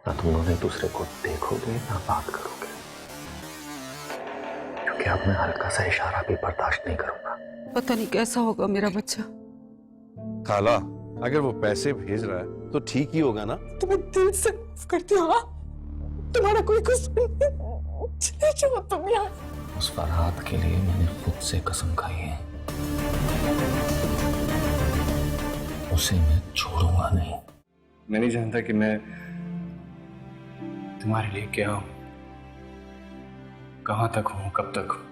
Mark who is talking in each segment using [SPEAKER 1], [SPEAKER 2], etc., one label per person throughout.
[SPEAKER 1] ना तुम दोनों एक दूसरे को देखोगे ना बात करोगे, क्योंकि अब मैं हल्का सा इशारा भी बर्दाश्त नहीं करूंगा।
[SPEAKER 2] पता नहीं कैसा होगा मेरा बच्चा।
[SPEAKER 3] खाला, अगर वो पैसे भेज रहा है तो ठीक ही होगा ना।
[SPEAKER 2] तुम्हें दिल से माफ करती हूँ। हाँ? तुम्हारा कोई कसूर नहीं। चले जाओ तुम यहाँ।
[SPEAKER 1] उस फरहाद के लिए मैंने खुद से कसम खाई है, उसे मैं छोड़ूंगा नहीं।
[SPEAKER 4] मैं नहीं जानता कि मैं तुम्हारे लिए क्या हूं, कहां तक हूं, कब तक हूं,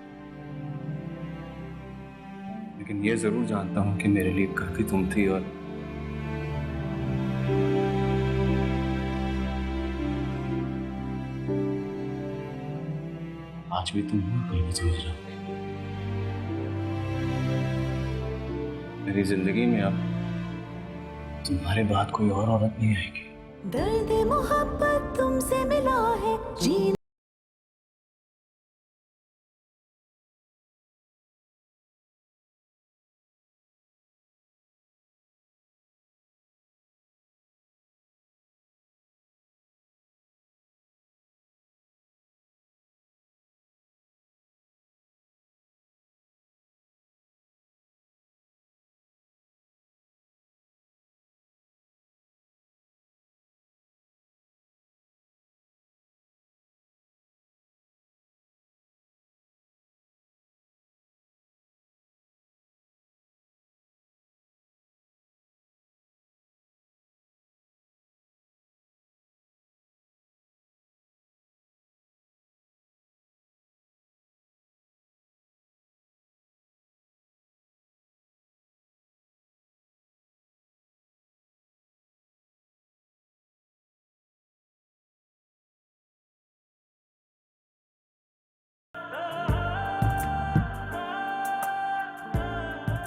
[SPEAKER 4] लेकिन ये जरूर जानता हूं कि मेरे लिए काफी तुम थी और आज भी तुम हो, कल भी तुम रहोगे। मेरी जिंदगी में अब तुम्हारे बाद कोई और औरत नहीं आएगी।
[SPEAKER 5] दर्द मोहब्बत तुमसे मिला है जी।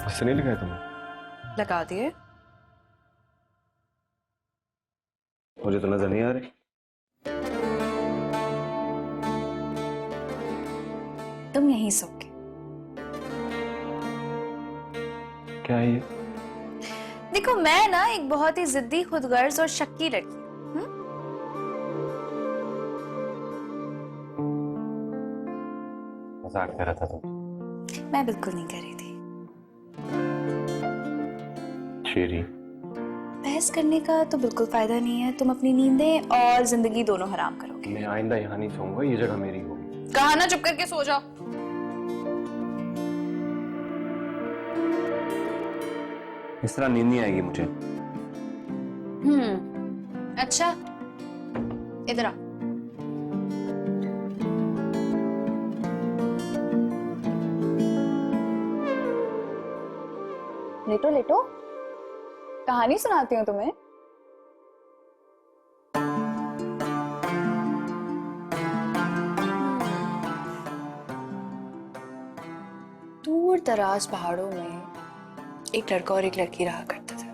[SPEAKER 4] मुझसे नहीं लिखा है तुम्हें?
[SPEAKER 6] लगा दिए।
[SPEAKER 4] मुझे तो नजर नहीं आ रही।
[SPEAKER 6] तुम यहीं सोओगे।
[SPEAKER 4] क्या है ये?
[SPEAKER 6] देखो, मैं ना एक बहुत ही जिद्दी, खुदगर्ज और शक्की लड़की हूं।
[SPEAKER 4] मजाक कर रहा था तुम।
[SPEAKER 6] मैं बिल्कुल नहीं कर रही थी।
[SPEAKER 4] शेरी,
[SPEAKER 6] बहस करने का तो बिल्कुल फायदा नहीं है। तुम अपनी नींदें और जिंदगी दोनों हराम करोगे।
[SPEAKER 4] मैं आइंदा यहाँ नहीं सोऊंगा, ये जगह मेरी होगी।
[SPEAKER 6] कहा ना चुप करके सो जाओ।
[SPEAKER 4] इस तरह नींद नहीं आएगी मुझे।
[SPEAKER 6] अच्छा, इधर आ। लेटो लेटो, कहानी सुनाती हूँ तुम्हें। दूर दराज पहाड़ों में एक लड़का और एक लड़की रहा करते थे।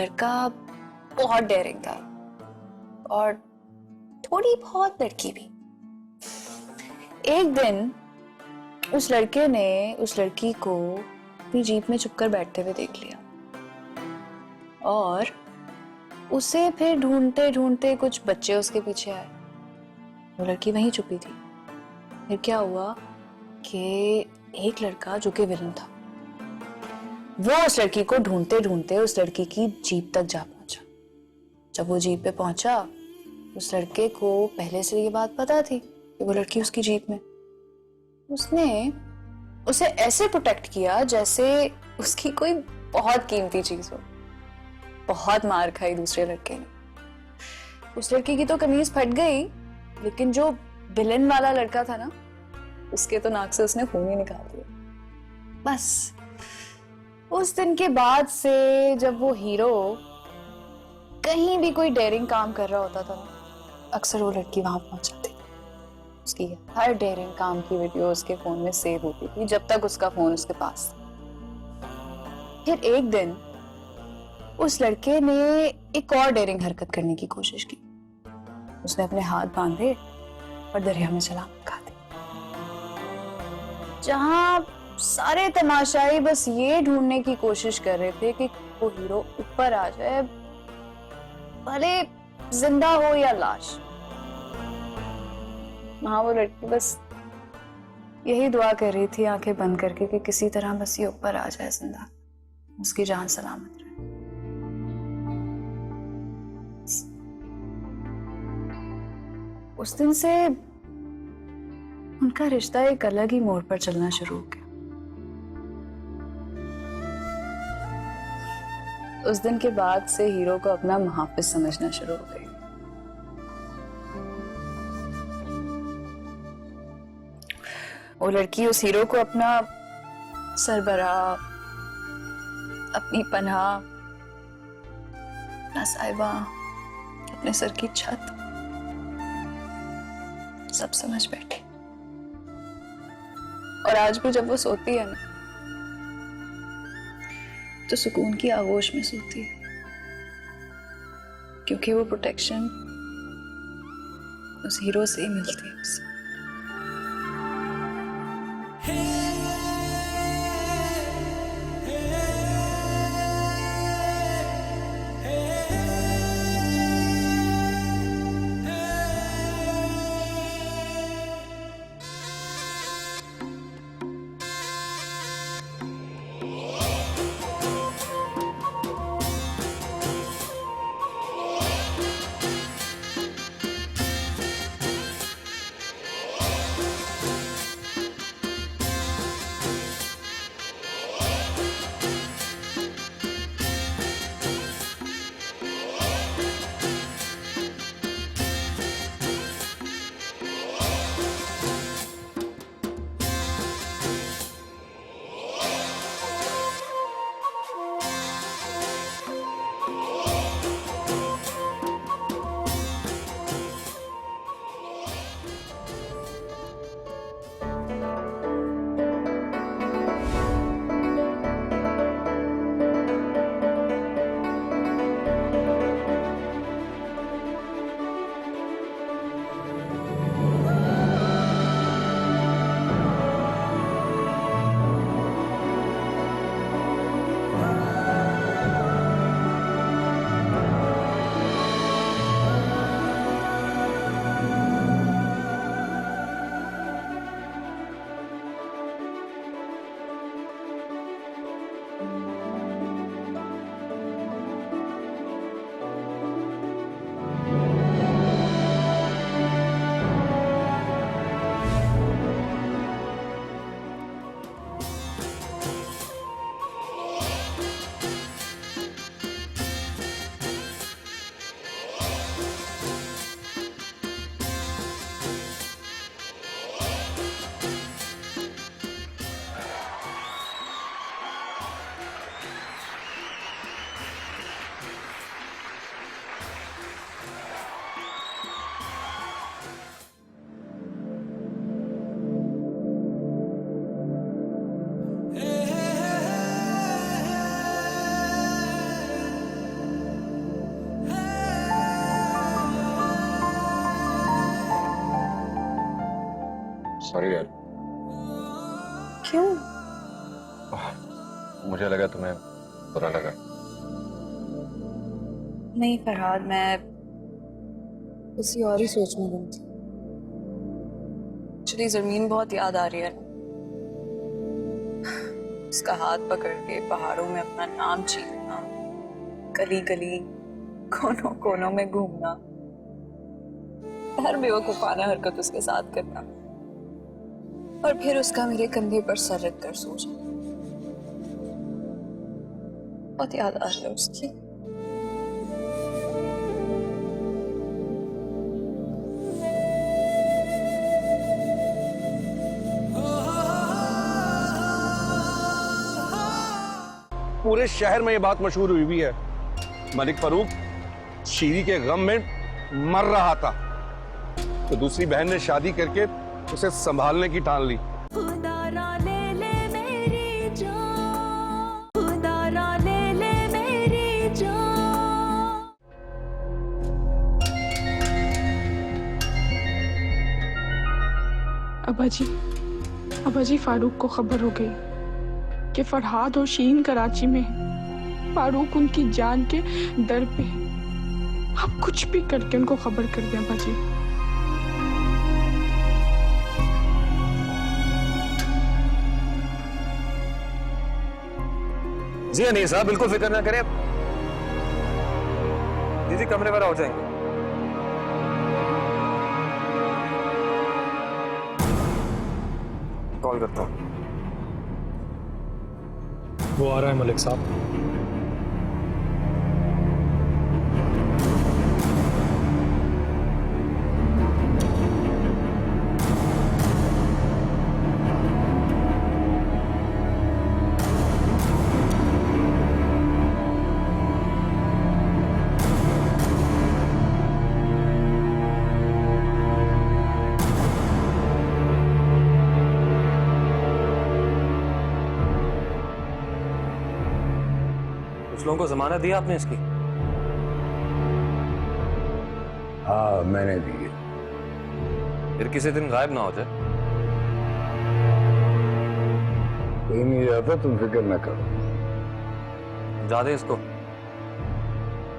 [SPEAKER 6] लड़का बहुत डेयरिंग था और थोड़ी बहुत लड़की भी। एक दिन उस लड़के ने उस लड़की को अपनी जीप में चुपकर बैठते हुए देख लिया और उसे फिर ढूंढते ढूंढते कुछ बच्चे उसके पीछे आए। वो लड़की वहीं छुपी थी। फिर क्या हुआ कि एक लड़का जो कि विलन था, वो उस लड़की को ढूंढते ढूंढते उस लड़की की जीप तक जा पहुंचा। जब वो जीप पे पहुंचा, उस लड़के को पहले से ये बात पता थी कि वो लड़की उसकी जीप में। उसने उसे ऐसे प्रोटेक्ट किया जैसे उसकी कोई बहुत कीमती चीज हो। बहुत मार खाई दूसरे लड़के ने। उस लड़की की तो कमीज फट गई, लेकिन जो विलेन वाला लड़का था ना, उसके तो नाक से उसने खून ही निकाल दिया। बस उस दिन के बाद से जब वो हीरो कहीं भी कोई डेयरिंग काम कर रहा होता था ना, अक्सर वो लड़की वहां पहुंच जाती। उसकी हर डेयरिंग काम की वीडियो उसके फोन में सेव होती थी जब तक उसका फोन उसके पास था। फिर एक दिन उस लड़के ने एक और डेयरिंग हरकत करने की कोशिश की। उसने अपने हाथ बांधे और दरिया में छलांग लगा दी। जहां सारे तमाशाई बस ये ढूंढने की कोशिश कर रहे थे कि वो हीरो ऊपर आ जाए, भले जिंदा हो या लाश, वहां वो लड़की बस यही दुआ कर रही थी आंखें बंद करके कि किसी तरह बस ये ऊपर आ जाए जिंदा, उसकी जान सलामत रहे। उस दिन से उनका रिश्ता एक अलग ही मोड़ पर चलना शुरू हो गया। उस दिन के बाद से हीरो को अपना मुहाफिज समझना शुरू हो गई। वो लड़की उस हीरो को अपना सरबराह, अपनी पनाह, अपना साहिबा, अपने सर की छत सब समझ बैठी। और आज भी जब वो सोती है ना, तो सुकून की आगोश में सोती है, क्योंकि वो प्रोटेक्शन उस हीरो से ही मिलती है उसे।
[SPEAKER 3] सॉरी यार,
[SPEAKER 6] क्यों?
[SPEAKER 3] मुझे लगा तुम्हें बुरा लगा।
[SPEAKER 6] नहीं फरहाद, मैं किसी और ही सोच में गुम थी। एक्चुअली जमीन बहुत याद आ रही है। उसका हाथ पकड़ के पहाड़ों में अपना नाम चीखना, गली गली कोनों कोनों में घूमना, हर बेवकूफाना हरकत उसके साथ करना, और फिर उसका मेरे कंधे पर सर रख कर सो जाना। बहुत याद आ रही है उसकी।
[SPEAKER 3] पूरे शहर में ये बात मशहूर हुई भी है, मलिक फारूक शीरी के गम में मर रहा था, तो दूसरी बहन ने शादी करके उसे संभालने की ठान ली।
[SPEAKER 2] अब्बा जी फारूक को खबर हो गई कि फरहाद और शीन कराची में हैं। फारूक उनकी जान के दर पे। आप कुछ भी करके उनको खबर कर दें बाजी।
[SPEAKER 4] जी नहीं साहब, बिल्कुल फिक्र ना करें। दीदी कमरे पर आ जाएंगे। कॉल करता हूँ।
[SPEAKER 7] वो आ रहा है मलिक साहब।
[SPEAKER 4] कुछ लोगों को जमानत दिया आपने इसकी?
[SPEAKER 3] हाँ मैंने दी है।
[SPEAKER 4] फिर किसी दिन गायब ना हो जाए।
[SPEAKER 3] कहीं नहीं जाता, तुम फिक्र न करो।
[SPEAKER 4] जा दे इसको।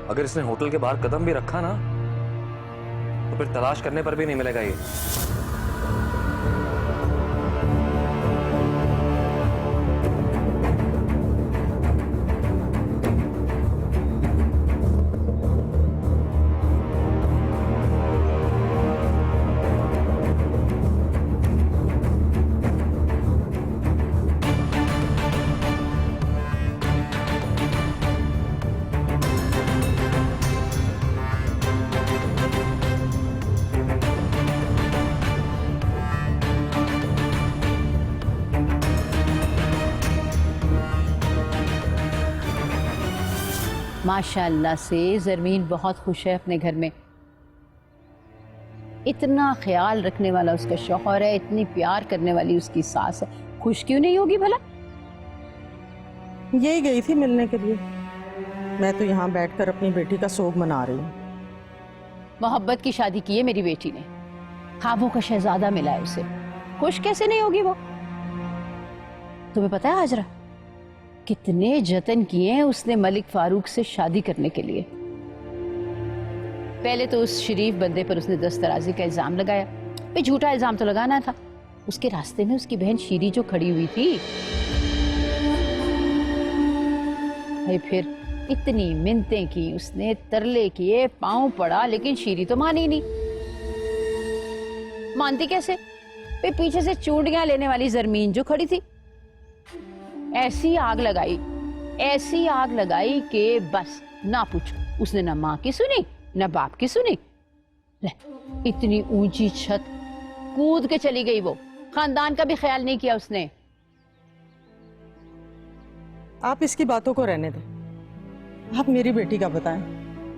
[SPEAKER 4] अगर इसने होटल के बाहर कदम भी रखा ना तो फिर तलाश करने पर भी नहीं मिलेगा ये।
[SPEAKER 8] माशाअल्लाह से ज़रमीन बहुत खुश है अपने घर में। इतना ख्याल रखने वाला उसका शौहर है, इतनी प्यार करने वाली उसकी सास है। खुश क्यों नहीं होगी भला?
[SPEAKER 2] यही गई थी मिलने के लिए। मैं तो यहाँ बैठकर अपनी बेटी का सोग मना रही हूँ।
[SPEAKER 8] मोहब्बत की शादी की है मेरी बेटी ने, ख्वाबों का शहजादा मिला है उसे। खुश कैसे नहीं होगी वो? तुम्हें पता है हाजरा, कितने जतन किए हैं उसने मलिक फारूक से शादी करने के लिए। पहले तो उस शरीफ बंदे पर उसने दस्तराजी का इल्जाम लगाया। भाई झूठा इल्जाम तो लगाना था। उसके रास्ते में उसकी बहन शीरी जो खड़ी हुई थी, भाई फिर इतनी मिन्नतें की उसने, तरले किए, पांव पड़ा, लेकिन शीरी तो मानी नहीं। मानती कैसे? भाई पीछे से चूड़ियां लेने वाली ज़रमीन जो खड़ी थी, ऐसी आग लगाई कि बस ना पूछो। उसने ना माँ की सुनी ना बाप की सुनी। ले, इतनी ऊंची छत कूद के चली गई वो। खानदान का भी ख्याल नहीं किया उसने।
[SPEAKER 2] आप इसकी बातों को रहने दें। आप मेरी बेटी का बताएं,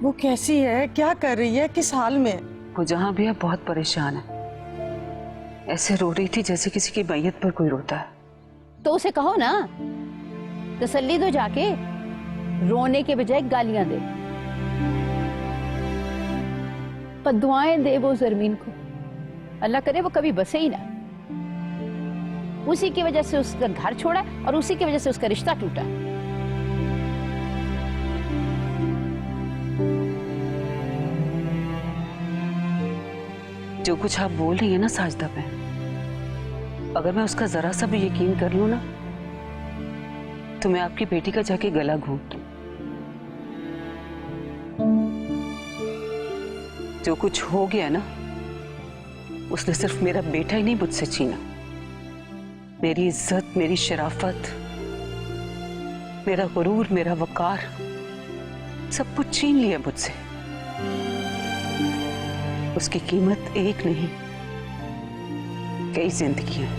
[SPEAKER 2] वो कैसी है, क्या कर रही है, किस हाल में?
[SPEAKER 9] वो जहां भी है बहुत परेशान है। ऐसे रो रही थी जैसे किसी की मैयत पर कोई रोता है।
[SPEAKER 8] तो उसे कहो ना, तसल्ली दो जाके, रोने के बजाय गालियां दे, बद्दुआएं दे वो ज़रमीन को। अल्लाह करे वो कभी बसे ही ना। उसी की वजह से उसका घर छोड़ा और उसी की वजह से उसका रिश्ता टूटा।
[SPEAKER 9] जो कुछ आप बोल रही है ना साजदा पे, अगर मैं उसका जरा सा भी यकीन कर लूं ना तो मैं आपकी बेटी का जाके गला घोंट दूं। जो कुछ हो गया ना, उसने सिर्फ मेरा बेटा ही नहीं मुझसे छीना, मेरी इज्जत, मेरी शराफत, मेरा गुरूर, मेरा वकार, सब कुछ छीन लिया मुझसे। उसकी कीमत एक नहीं, कई जिंदगियां।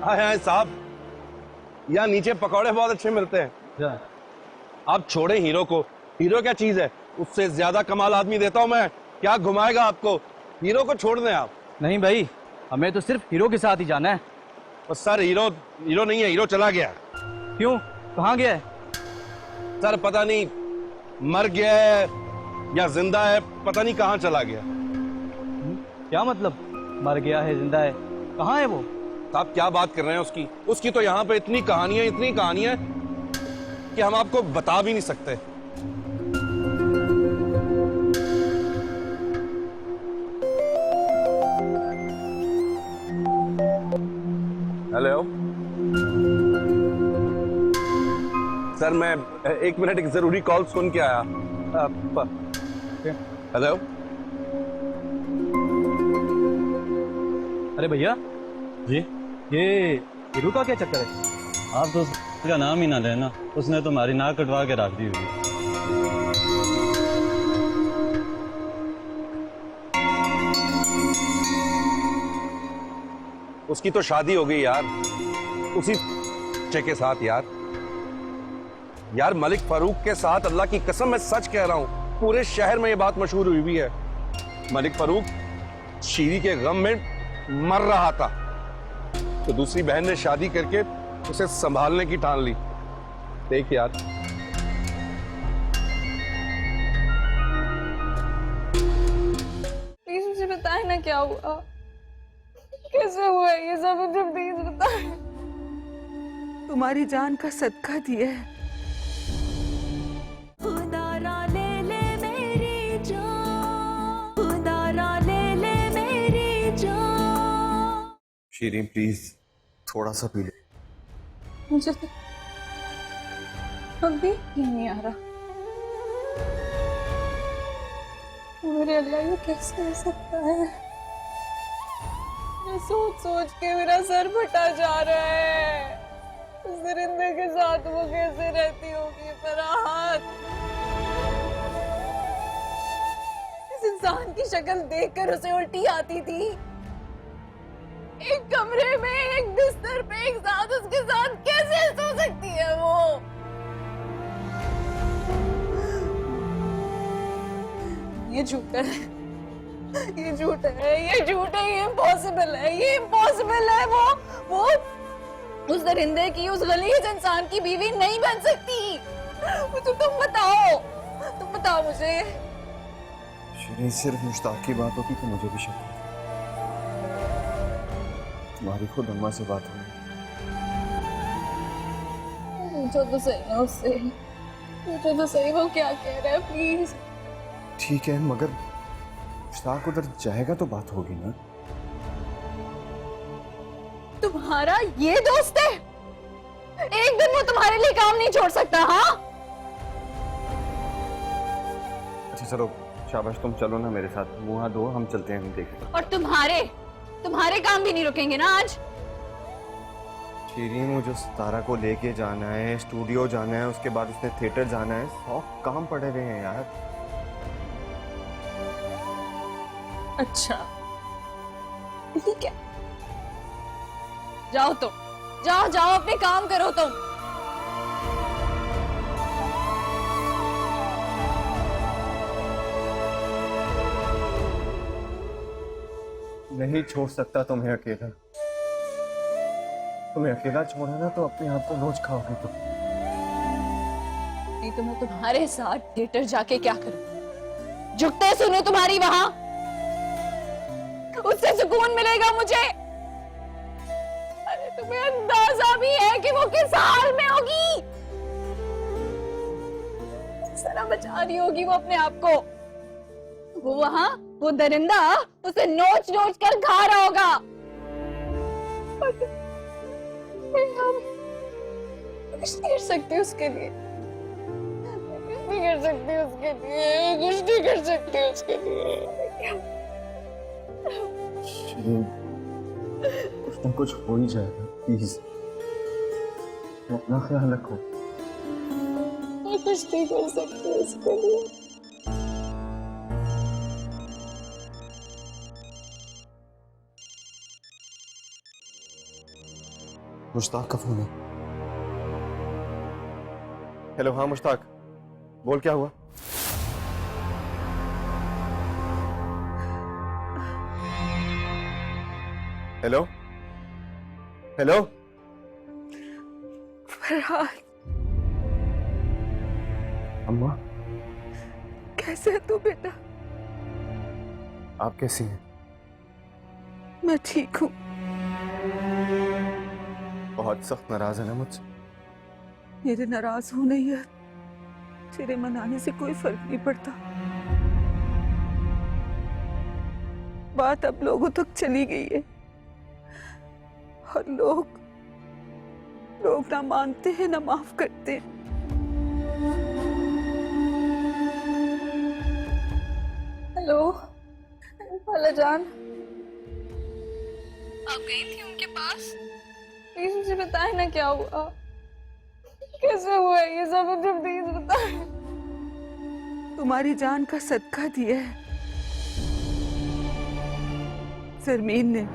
[SPEAKER 3] हाय हाय साहब, यहाँ नीचे पकौड़े बहुत अच्छे मिलते हैं। आप छोड़े हीरो को। हीरो क्या चीज है, उससे ज्यादा कमाल आदमी देता हूँ मैं। क्या घुमाएगा आपको? हीरो को छोड़ दें आप।
[SPEAKER 7] नहीं भाई, हमें तो सिर्फ हीरो के साथ ही जाना है।
[SPEAKER 3] और सर हीरो नहीं है, हीरो चला गया।
[SPEAKER 7] क्यों, कहाँ गया है?
[SPEAKER 3] सर पता नहीं, मर गया है या जिंदा है, पता नहीं कहाँ चला गया।
[SPEAKER 7] क्या मतलब मर गया है, जिंदा है? कहाँ है वो?
[SPEAKER 3] आप क्या बात कर रहे हैं उसकी? उसकी तो यहाँ पे इतनी कहानियां कि हम आपको बता भी नहीं सकते। हेलो सर, मैं 1 मिनट एक जरूरी कॉल सुन के आया। हेलो।
[SPEAKER 7] अरे भैया जी, ये हीरू का क्या चक्कर है?
[SPEAKER 10] आप तो उसका नाम ही ना लेना, उसने तुम्हारी नाक कटवा के रख दी हुई।
[SPEAKER 3] उसकी तो शादी हो गई यार, उसी बच्चे के साथ। यार मलिक फारूक के साथ, अल्लाह की कसम मैं सच कह रहा हूं, पूरे शहर में ये बात मशहूर हुई है। मलिक फारूक शीरी के गम में मर रहा था, तो दूसरी बहन ने शादी करके उसे संभालने की ठान ली। देख यार,
[SPEAKER 6] प्लीज मुझे बताए ना क्या हुआ, कैसे हुआ ये सब, मुझे प्लीज बताए।
[SPEAKER 2] तुम्हारी जान का सदका दिया है।
[SPEAKER 5] खुदारा ले ले मेरी जान, खुदारा ले ले मेरी जान।
[SPEAKER 1] शीरीन प्लीज थोड़ा सा पी ले।
[SPEAKER 6] मुझे तो अभी नहीं आ रहा। मेरे अल्लाह, ये कैसे हो सकता है? मैं सोच सोच के मेरा सर फटा जा रहा है। उस दरिंदे के साथ वो कैसे रहती होगी फराहत? इस इंसान की शक्ल देखकर उसे उल्टी आती थी। एक कमरे में एक बिस्तर पे एक साथ उसके साथ कैसे सो सकती है वो? ये झूठ है, ये झूठ है, ये झूठ है, ये इम्पॉसिबल है, ये इम्पॉसिबल है। वो उस दरिंदे की, उस गलीज इंसान की बीवी नहीं बन सकती। तुम बताओ मुझे।
[SPEAKER 1] शीरीन सिर्फ मुश्ताक की बात होती तो मुझे भी शक था। तुम्हारी खुद अम्मा से बात हुई।
[SPEAKER 6] पूछो तो सही ना उससे, पूछो तो सही वो क्या कह रहा है, प्लीज।
[SPEAKER 1] ठीक है, मगर मुश्ताक उधर जाएगा तो बात होगी ना।
[SPEAKER 6] तुम्हारा ये दोस्त है? एक दिन वो तुम्हारे लिए काम नहीं छोड़ सकता? हाँ
[SPEAKER 1] अच्छा चलो, शाबाश, तुम चलो ना मेरे साथ, मुंह हाथ धो, हम चलते हैं, हम देखते हैं।
[SPEAKER 6] और तुम्हारे काम भी नहीं रुकेंगे ना आज?
[SPEAKER 1] शीरीन, मुझे सितारा को लेके जाना है, स्टूडियो जाना है, उसके बाद उसने थिएटर जाना है, 100 काम पड़े हुए हैं यार।
[SPEAKER 6] अच्छा ठीक है, जाओ तुम, जाओ अपने काम करो तुम।
[SPEAKER 1] नहीं छोड़ सकता तुम्हें अकेला। तुम्हें अकेला छोड़ा ना तो अपने आप को नोच खाओगे तुम।
[SPEAKER 6] नहीं तो मैं तुम्हारे साथ थिएटर जाके क्या करूं? झुकते सुनो तुम्हारी वहां, उससे सुकून मिलेगा मुझे। अरे तुम्हें अंदाजा भी है कि वो किस हाल में होगी? किस तरह बचा रही होगी वो अपने आप को? वो वहां, वो दरिंदा उसे नोच नोच कर खा रहा होगा। हम कुछ नहीं कर सकते उसके लिए, कुछ नहीं कर सकते उसके लिए, कुछ नहीं कर सकते उसके लिए।
[SPEAKER 1] शीरीन, कुछ ना कुछ हो ही जाएगा, प्लीज अपना ख्याल रखो।
[SPEAKER 6] मैं कुछ नहीं कर सकती उसके लिए।
[SPEAKER 1] मुश्ताक का फोन है। हेलो, हाँ मुश्ताक, बोल क्या हुआ? Hello hello.
[SPEAKER 2] फरहाद,
[SPEAKER 1] अम्मा
[SPEAKER 2] कैसे है तू बेटा?
[SPEAKER 1] आप कैसी हैं?
[SPEAKER 2] मैं ठीक हूँ।
[SPEAKER 1] बहुत सख्त नाराज है ना मुझसे?
[SPEAKER 9] मेरे नाराज होने या तेरे मनाने से कोई फर्क नहीं पड़ता। बात अब लोगों तक चली गई है और लोग ना मानते हैं ना माफ करते हैं।
[SPEAKER 6] हेलो खाला जान, आप गई थी उनके पास? प्लीज मुझे बताए ना क्या हुआ, कैसे हुआ ये सब, मुझे प्लीज बताए।
[SPEAKER 9] तुम्हारी जान का सदका दिया है सरमीन ने।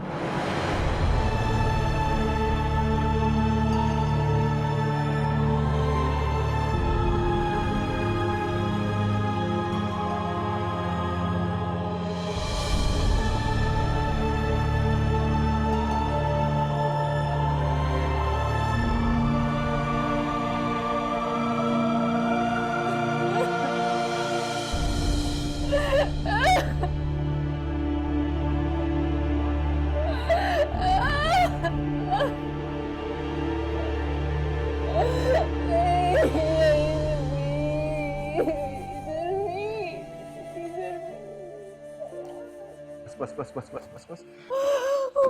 [SPEAKER 1] बस बस बस बस बस बस।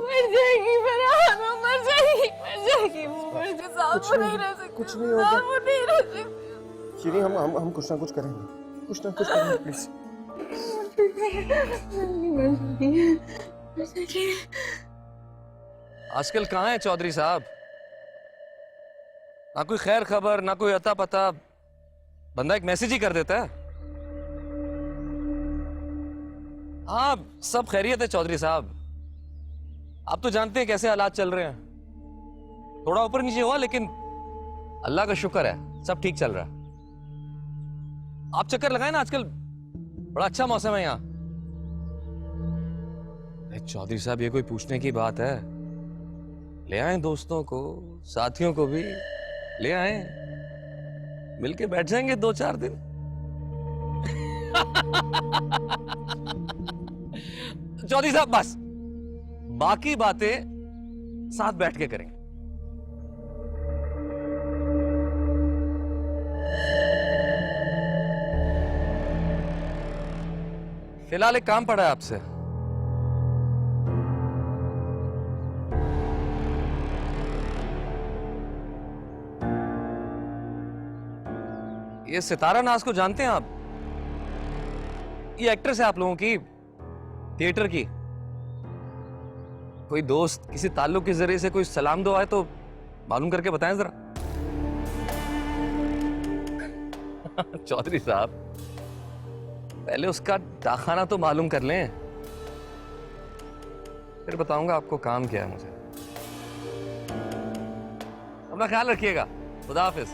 [SPEAKER 6] मर जाएगी फरहान, वो मर जाएगी, वो मर जाएगी, साथ वो नहीं रह सकती,
[SPEAKER 1] कुछ नहीं होगा।
[SPEAKER 6] साथ वो नहीं रह सकती।
[SPEAKER 1] शीरी, हम कुछ ना कुछ करेंगे, कुछ ना कुछ करेंगे, प्लीज।
[SPEAKER 4] आजकल कहाँ है चौधरी साहब? ना कोई खैर खबर, ना कोई अता पता। बंदा एक मैसेज ही कर देता है। हाँ, सब खैरियत है चौधरी साहब। आप तो जानते हैं कैसे हालात चल रहे हैं। थोड़ा ऊपर नीचे हुआ, लेकिन अल्लाह का शुक्र है सब ठीक चल रहा है। आप चक्कर लगाए ना, आजकल बड़ा अच्छा मौसम है यहाँ। अरे चौधरी साहब, ये कोई पूछने की बात है? ले आए दोस्तों को, साथियों को भी ले आए, मिलके बैठ जाएंगे 2-4 दिन। चौधरी साहब, बस बाकी बातें साथ बैठ के करेंगे। फिलहाल एक काम पड़ा है आपसे। ये सितारा नाज को जानते हैं आप? ये एक्ट्रेस है आप लोगों की, थिएटर की। कोई दोस्त किसी ताल्लुक के जरिए से कोई सलाम दुआ है तो मालूम करके बताएं जरा। चौधरी साहब, पहले उसका डाखाना तो मालूम कर लें, फिर बताऊंगा आपको काम क्या है मुझे। अपना ख्याल रखिएगा। खुदा हाफिज।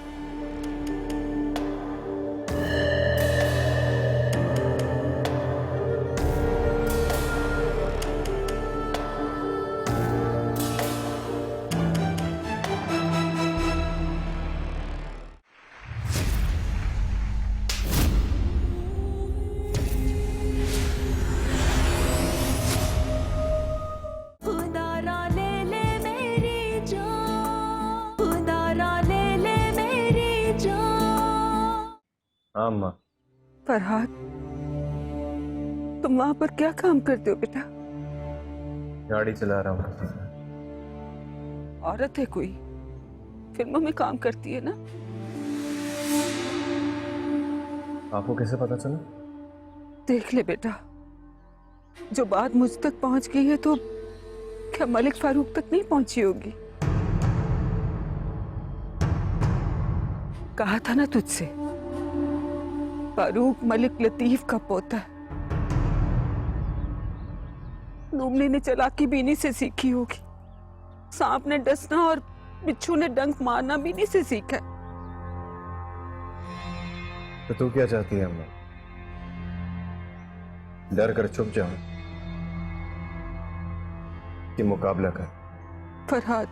[SPEAKER 5] खुदारा ले ले मेरी जान, खुदारा ले ले मेरी जान।
[SPEAKER 1] हाँ माँ।
[SPEAKER 9] फरहाद, तुम वहां पर क्या काम करते हो बेटा?
[SPEAKER 1] गाड़ी चला रहा हूँ।
[SPEAKER 9] औरत है कोई, फिल्मों में काम करती है ना?
[SPEAKER 1] आपको कैसे पता चला?
[SPEAKER 9] देख ले बेटा, जो बात मुझ तक पहुंच गई है तो क्या मलिक फारूक तक नहीं पहुंची होगी? कहा था ना तुझसे, फारूक मलिक लतीफ का पोता है। लूमली ने चालाकी भी इन्हीं से सीखी होगी। सांप ने डसना और बिच्छू ने डंक मारना भी इन्हीं से सीखा है।
[SPEAKER 1] तो तू क्या चाहती है अम्मा? डर कर छुप जाऊं कि मुकाबला कर?
[SPEAKER 9] फरहाद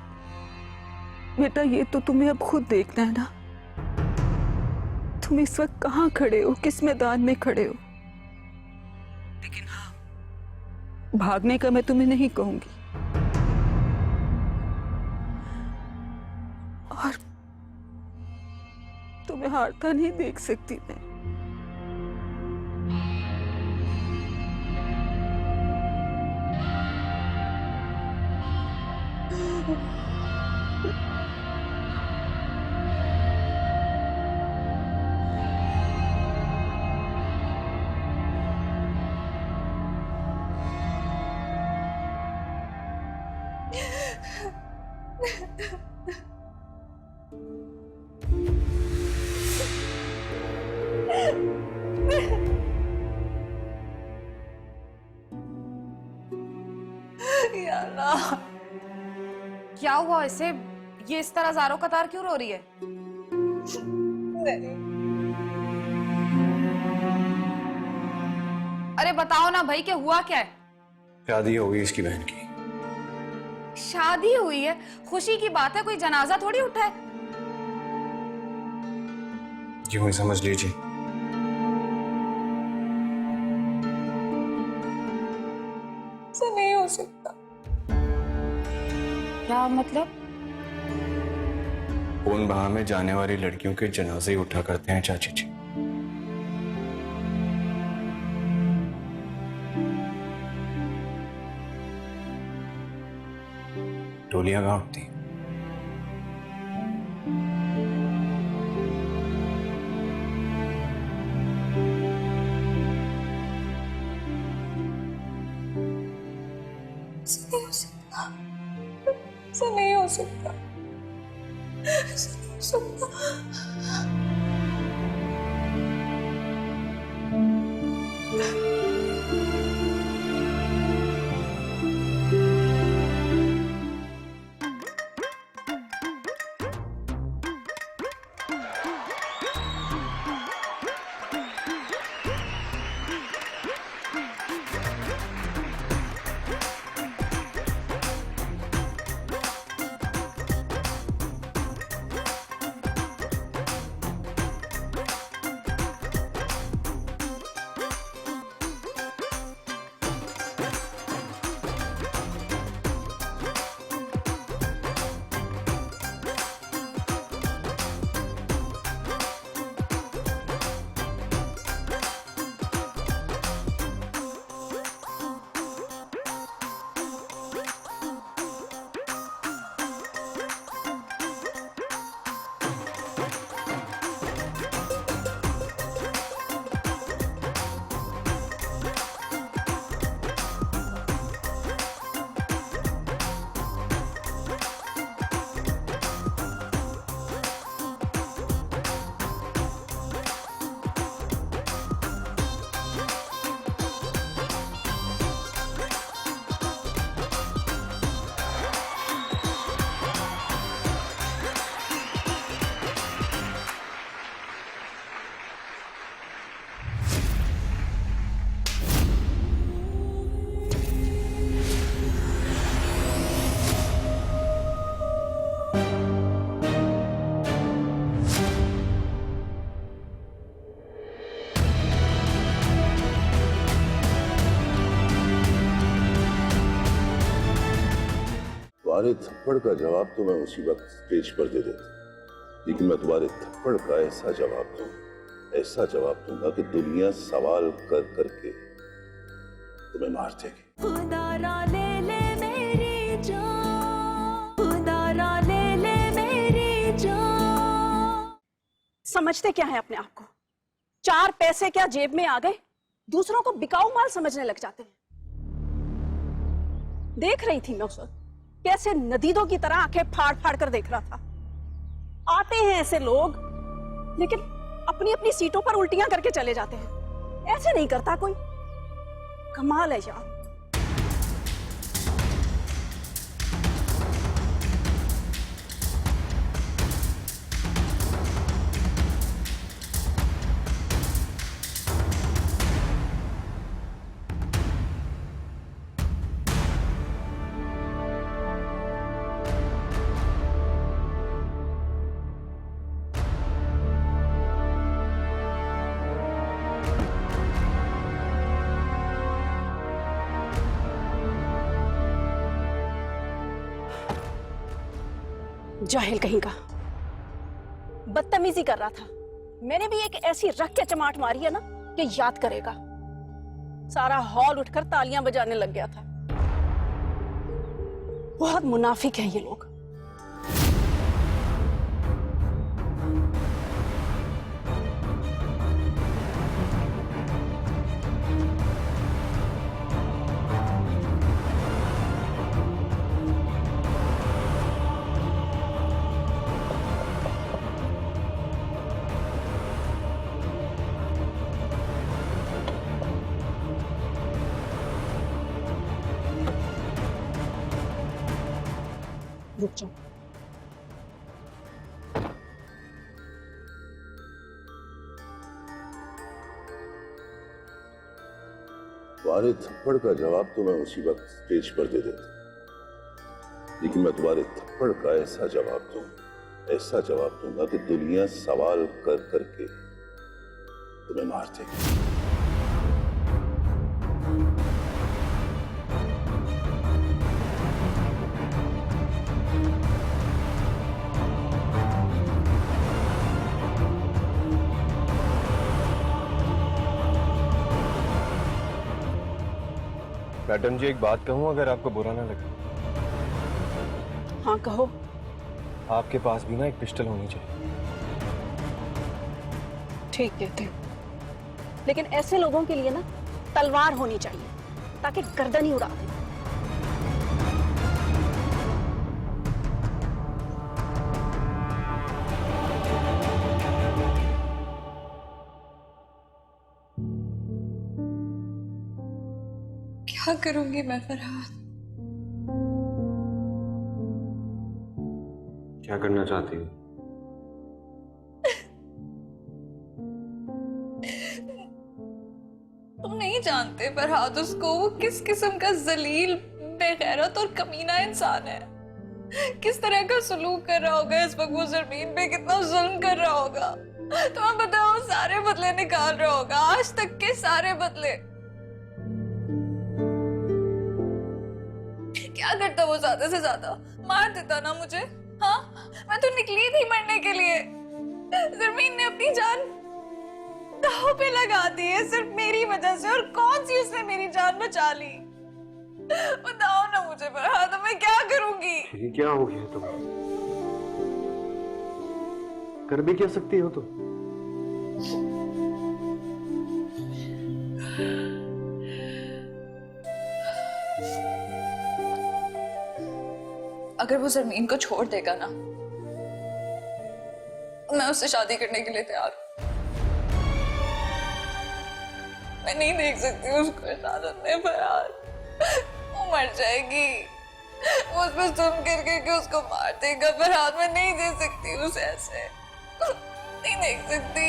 [SPEAKER 9] बेटा, ये तो तुम्हें अब खुद देखना है ना, तुम इस वक्त कहाँ खड़े हो, किस मैदान में खड़े हो। लेकिन हाँ, भागने का मैं तुम्हें नहीं कहूंगी।
[SPEAKER 2] हारता नहीं देख सकती मैं।
[SPEAKER 6] क्या हुआ इसे? ये इस तरह ज़ारो कतार क्यों रो रही है? अरे बताओ ना भाई, क्या हुआ क्या है?
[SPEAKER 1] शादी हो गई इसकी बहन की।
[SPEAKER 6] शादी हुई है? खुशी की बात है, कोई जनाजा थोड़ी उठा है।
[SPEAKER 1] यूं ही समझ लीजिए।
[SPEAKER 6] ऐसा नहीं हो सकता। क्या मतलब?
[SPEAKER 1] खून बहा में जाने वाली लड़कियों के जनाजे ही उठा करते हैं चाची जी। टोलियां कहाँ उठती हैं?
[SPEAKER 6] ऐसा नहीं हो सकता। ऐसा नहीं हो सकता।
[SPEAKER 11] तुम्हारे थप्पड़ का जवाब तो मैं उसी वक्त स्टेज पर दे देता, लेकिन मैं तुम्हारे थप्पड़ का ऐसा जवाब दूंगा कि दुनिया सवाल कर करके तुम्हें मार देगी।
[SPEAKER 5] खुदारा ले ले मेरी जान, खुदारा ले ले मेरी जान।
[SPEAKER 12] समझते क्या है अपने आप को? 4 पैसे क्या जेब में आ गए, दूसरों को बिकाऊ माल समझने लग जाते हैं। देख रही थी मैं उस वक्त कैसे नदीदों की तरह आंखें फाड़ फाड़ कर देख रहा था। आते हैं ऐसे लोग, लेकिन अपनी अपनी सीटों पर उल्टियां करके चले जाते हैं। ऐसे नहीं करता कोई। कमाल है यार। जाहिल कहीं का, बदतमीजी कर रहा था, मैंने भी एक ऐसी रख के चमाट मारी है ना कि याद करेगा। सारा हॉल उठकर तालियां बजाने लग गया था। बहुत मुनाफिक हैं ये लोग। रुक जाओ।
[SPEAKER 11] तुम्हारे थप्पड़ का जवाब तो मैं उसी वक्त स्टेज पर दे देता, लेकिन मैं तुम्हारे थप्पड़ का ऐसा जवाब दूंगा कि दुनिया सवाल कर करके तुम्हें मार देगी।
[SPEAKER 1] मैडम जी, एक बात कहूं अगर आपको बुरा ना लगे?
[SPEAKER 12] हाँ कहो।
[SPEAKER 1] आपके पास भी ना एक पिस्टल होनी चाहिए।
[SPEAKER 12] ठीक कहते हो, लेकिन ऐसे लोगों के लिए ना तलवार होनी चाहिए ताकि गर्दन ही उड़ा दे।
[SPEAKER 6] क्या करूंगी मैं फरहाद?
[SPEAKER 1] क्या करना चाहती हो?
[SPEAKER 6] तुम नहीं जानते फरहाद उसको, वो किस किस्म का जलील, बेगैरत और कमीना इंसान है। किस तरह का सलूक कर रहा होगा इस वक्त, वो जमीन पे कितना जुल्म कर रहा होगा। तुम्हें पता है वो सारे बदले निकाल रहा होगा, आज तक के सारे बदले। क्या करता वो ज्यादा से ज्यादा? मार देता ना मुझे। हाँ, मैं तो निकली थी मरने के लिए। जमीन ने अपनी जान दांव पे लगा दी है सिर्फ मेरी वजह से, और कौन सी उसने मेरी जान बचा ली? बताओ ना मुझे फरहाद, तो मैं क्या करूंगी?
[SPEAKER 1] ये क्या हो गया? तुम कर भी क्या सकती हो तुम?
[SPEAKER 6] अगर वो जमीन को छोड़ देगा ना, मैं उससे शादी करने के लिए तैयार हूं। मैं नहीं देख सकती उसको इस हालत में फरहाद। वो मर जाएगी, वो उस पर जुल्म करके उसको मार देगा फरहाद। मैं नहीं दे सकती उसे ऐसे, नहीं देख सकती।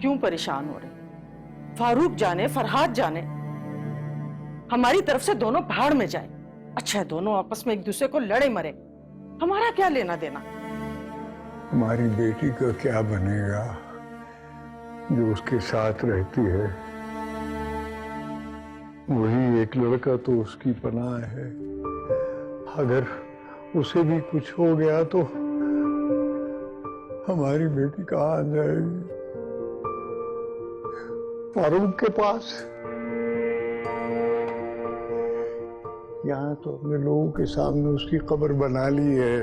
[SPEAKER 2] क्यों परेशान हो रहे? फारूक जाने, फरहाद जाने, हमारी तरफ से दोनों भाड़ में जाए। अच्छा है दोनों आपस में एक दूसरे को लड़े मरे, हमारा क्या लेना देना?
[SPEAKER 13] हमारी बेटी का क्या बनेगा जो उसके साथ रहती है? वही एक लड़का तो उसकी पनाह है। अगर उसे भी कुछ हो गया तो हमारी बेटी कहाँ जाएगी? फारूक के पास। यहाँ तो अपने लोगों के सामने उसकी कब्र बना ली है।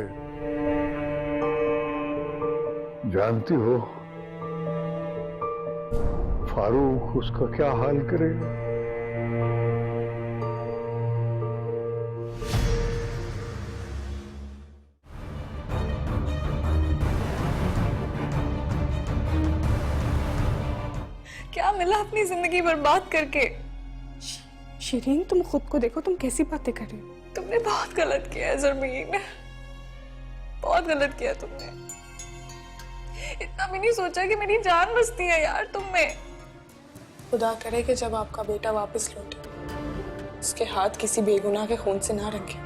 [SPEAKER 13] जानती हो फारूक उसका क्या हाल करेगा?
[SPEAKER 6] क्या मिला अपनी जिंदगी बर्बाद करके?
[SPEAKER 12] शीरीन, तुम खुद को देखो, तुम कैसी बातें कर रही हो?
[SPEAKER 6] तुमने बहुत गलत किया है ज़मीन, बहुत गलत किया तुमने। इतना भी नहीं सोचा कि मेरी जान बसती है यार तुम में।
[SPEAKER 12] खुदा करे कि जब आपका बेटा वापस लौटे उसके हाथ किसी बेगुनाह के खून से ना रंगे।